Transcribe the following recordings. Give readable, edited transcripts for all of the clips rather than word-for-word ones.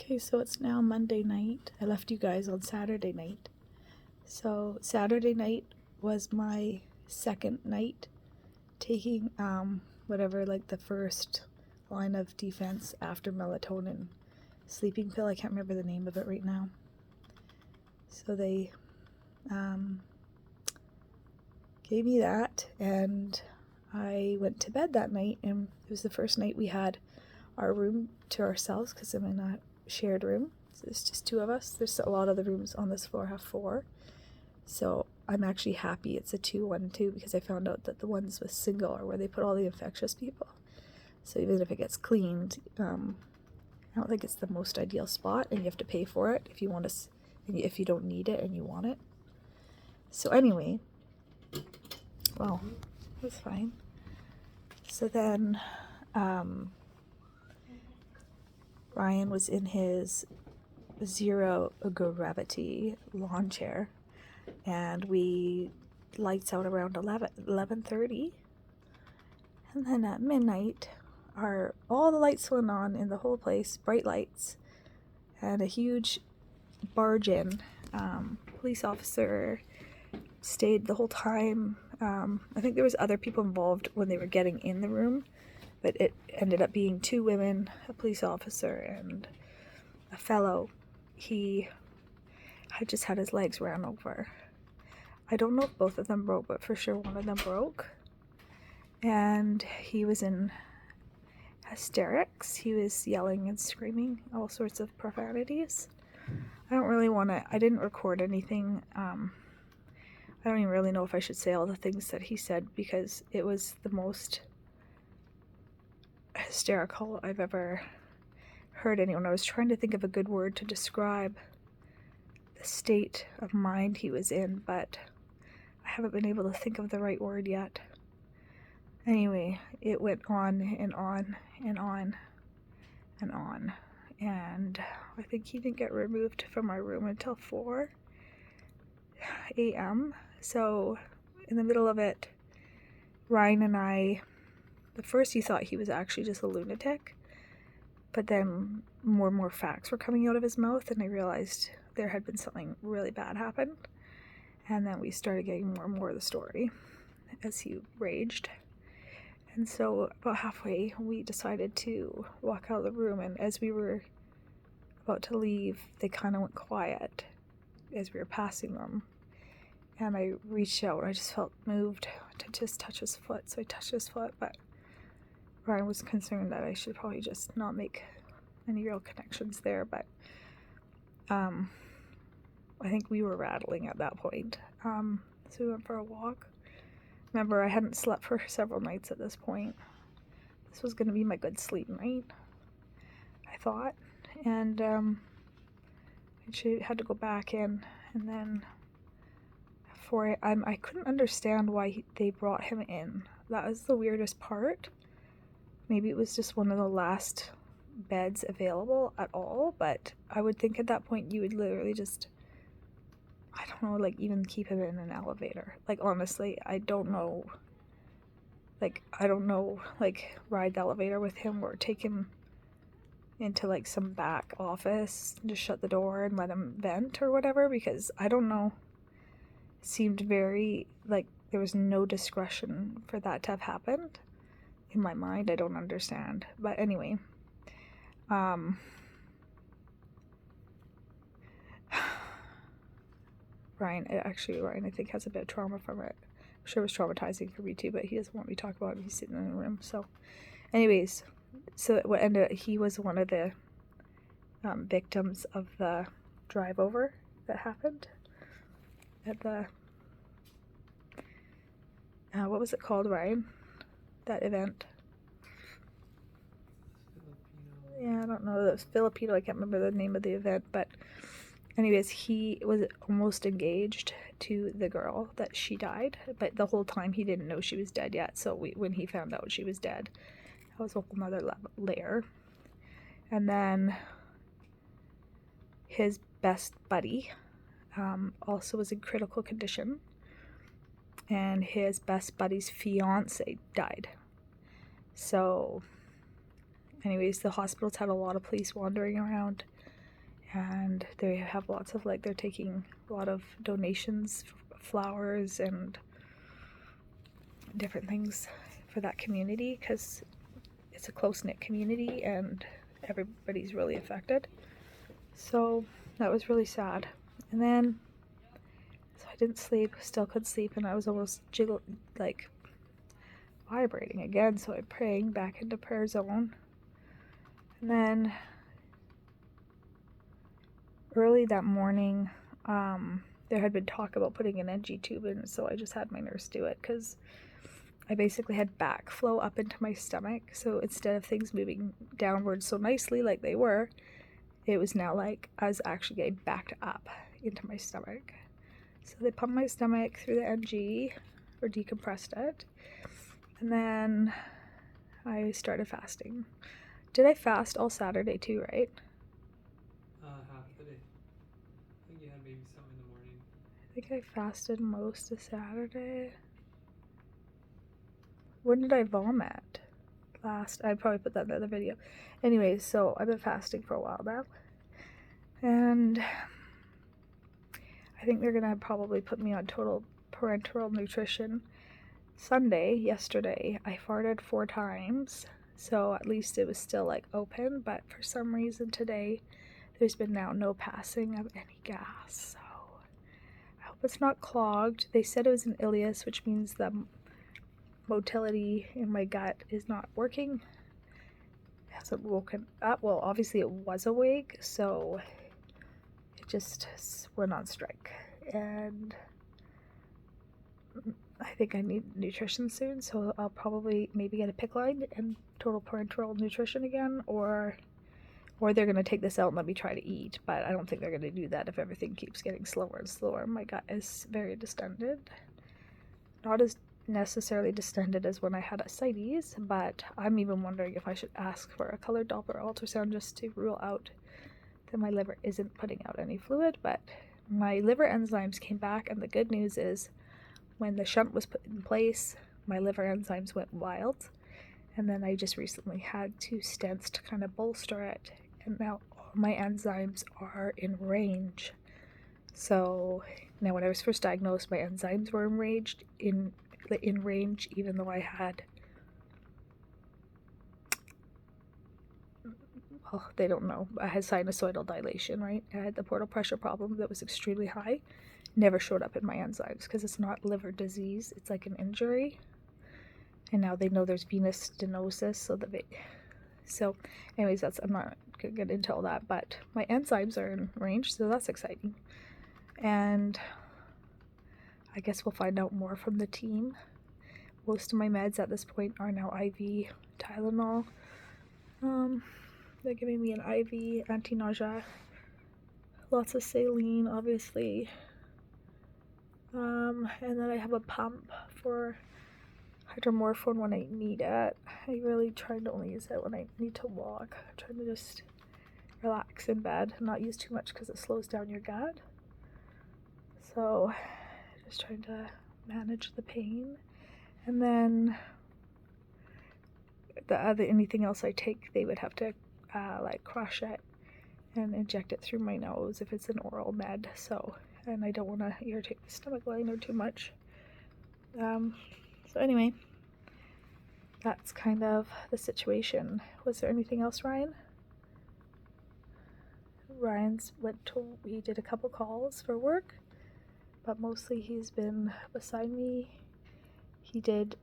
Okay, so it's now Monday night. I left you guys on Saturday night. So Saturday night was my second night taking whatever, like the first line of defense after melatonin sleeping pill. I can't remember the name of it right now. So they gave me that, and I went to bed that night, and it was the first night we had our room to ourselves because I'm in a shared room. So there's just two of us. There's a lot of the rooms on this floor have four. So I'm actually happy it's a 2-1-2 because I found out that the ones with single are where they put all the infectious people. So even if it gets cleaned, I don't think it's the most ideal spot, and you have to pay for it if you want to, if you don't need it and you want it. So anyway, well, that's fine. So then Ryan was in his zero gravity lawn chair, and we lights out around 11:30, and then at midnight all the lights went on in the whole place, bright lights, and a huge barge in police officer stayed the whole time. I think there was other people involved when they were getting in the room, but it ended up being two women, a police officer, and a fellow. He had just had his legs ran over. I don't know if both of them broke, but for sure one of them broke. And he was in hysterics. He was yelling and screaming all sorts of profanities. I didn't record anything. I don't even really know if I should say all the things that he said because it was the most hysterical I've ever heard anyone. I was trying to think of a good word to describe the state of mind he was in, but I haven't been able to think of the right word yet. Anyway, it went on and on and on and on, and I think he didn't get removed from our room until 4 a.m. So in the middle of it, Ryan and I, at first he thought he was actually just a lunatic, but then more and more facts were coming out of his mouth, and I realized there had been something really bad happen. And then we started getting more and more of the story as he raged. And so about halfway, we decided to walk out of the room, and as we were about to leave, they kind of went quiet as we were passing them. And I reached out. I just felt moved to just touch his foot, so I touched his foot, but Ryan was concerned that I should probably just not make any real connections there, but I think we were rattling at that point. So we went for a walk. Remember, I hadn't slept for several nights at this point. This was going to be my good sleep night, I thought. And I had to go back in, and then I couldn't understand why they brought him in. That was the weirdest part. Maybe it was just one of the last beds available at all, but I would think at that point you would literally just, I don't know, like even keep him in an elevator. Like honestly, I don't know, like ride the elevator with him or take him into like some back office and just shut the door and let him vent or whatever, because I don't know, it seemed very like there was no discretion for that to have happened. In my mind, I don't understand. But anyway, Ryan, I think has a bit of trauma from it. I'm sure it was traumatizing for me too, but he doesn't want me to talk about it. He's sitting in the room. So anyways, so what ended up, he was one of the victims of the drive over that happened at the, what was it called, Ryan? That event. Yeah, I don't know. It was Filipino. I can't remember the name of the event, but anyways, he was almost engaged to the girl that she died, but the whole time he didn't know she was dead yet. So when he found out she was dead, that was a whole nother layer. And then his best buddy also was in critical condition, and his best buddy's fiance died. So anyways, the hospitals had a lot of police wandering around and they have lots of, like, they're taking a lot of donations, flowers and different things for that community, because it's a close-knit community and everybody's really affected. So that was really sad. And then, so I didn't sleep, still couldn't sleep, and I was almost like vibrating again, so I'm praying back into prayer zone. And then early that morning, there had been talk about putting an NG tube in, so I just had my nurse do it, because I basically had backflow up into my stomach. So instead of things moving downwards so nicely like they were, it was now like I was actually getting backed up into my stomach. So they pumped my stomach through the NG, or decompressed it, and then I started fasting. Did I fast all Saturday too, right? Half the day. I think you had maybe some in the morning. I think I fasted most of Saturday. When did I vomit? I'd probably put that in the other video. Anyways, so I've been fasting for a while now. And I think they're going to probably put me on total parenteral nutrition. Yesterday, I farted 4 times. So at least it was still like open. But for some reason today, there's been now no passing of any gas. So I hope it's not clogged. They said it was an ileus, which means the motility in my gut is not working. It hasn't woken up. Well, obviously it was awake, so it just went on strike. And I think I need nutrition soon, so I'll probably maybe get a PICC line and total parenteral nutrition again, or they're going to take this out and let me try to eat, but I don't think they're going to do that if everything keeps getting slower and slower. My gut is very distended. Not as necessarily distended as when I had ascites, but I'm even wondering if I should ask for a colored Doppler ultrasound just to rule out that my liver isn't putting out any fluid. But my liver enzymes came back, and the good news is when the shunt was put in place, my liver enzymes went wild, and then I just recently had 2 stents to kind of bolster it, and now all my enzymes are in range. So now when I was first diagnosed, my enzymes were in range, even though I had, well, they don't know, I had sinusoidal dilation, right? I had the portal pressure problem that was extremely high. Never showed up in my enzymes because it's not liver disease, it's like an injury. And now they know there's venous stenosis, so anyways, I'm not gonna get into all that, but my enzymes are in range, so that's exciting. And I guess we'll find out more from the team. Most of my meds at this point are now IV Tylenol. They're giving me an IV anti-nausea, lots of saline, obviously. And then I have a pump for hydromorphone when I need it. I really try to only use it when I need to walk. I'm trying to just relax in bed and not use too much because it slows down your gut. So just trying to manage the pain. And then anything else I take, they would have to like crush it and inject it through my nose if it's an oral med. So, and I don't want to irritate my stomach liner too much. So anyway, that's kind of the situation. Was there anything else, Ryan? He did a couple calls for work, but mostly he's been beside me. He did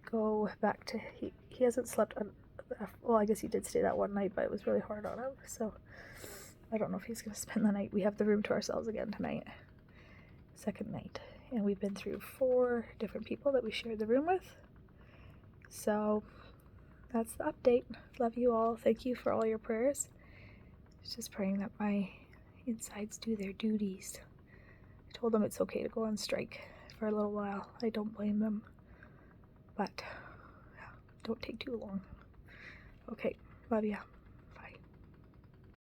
go back to, he hasn't slept well, I guess he did stay that one night, but it was really hard on him, so I don't know if he's going to spend the night. We have the room to ourselves again tonight, second night, and we've been through 4 different people that we shared the room with. So that's the update. Love you all. Thank you for all your prayers. Just praying that my insides do their duties. I told them it's okay to go on strike for a little while. I don't blame them, but don't take too long. Okay, love ya.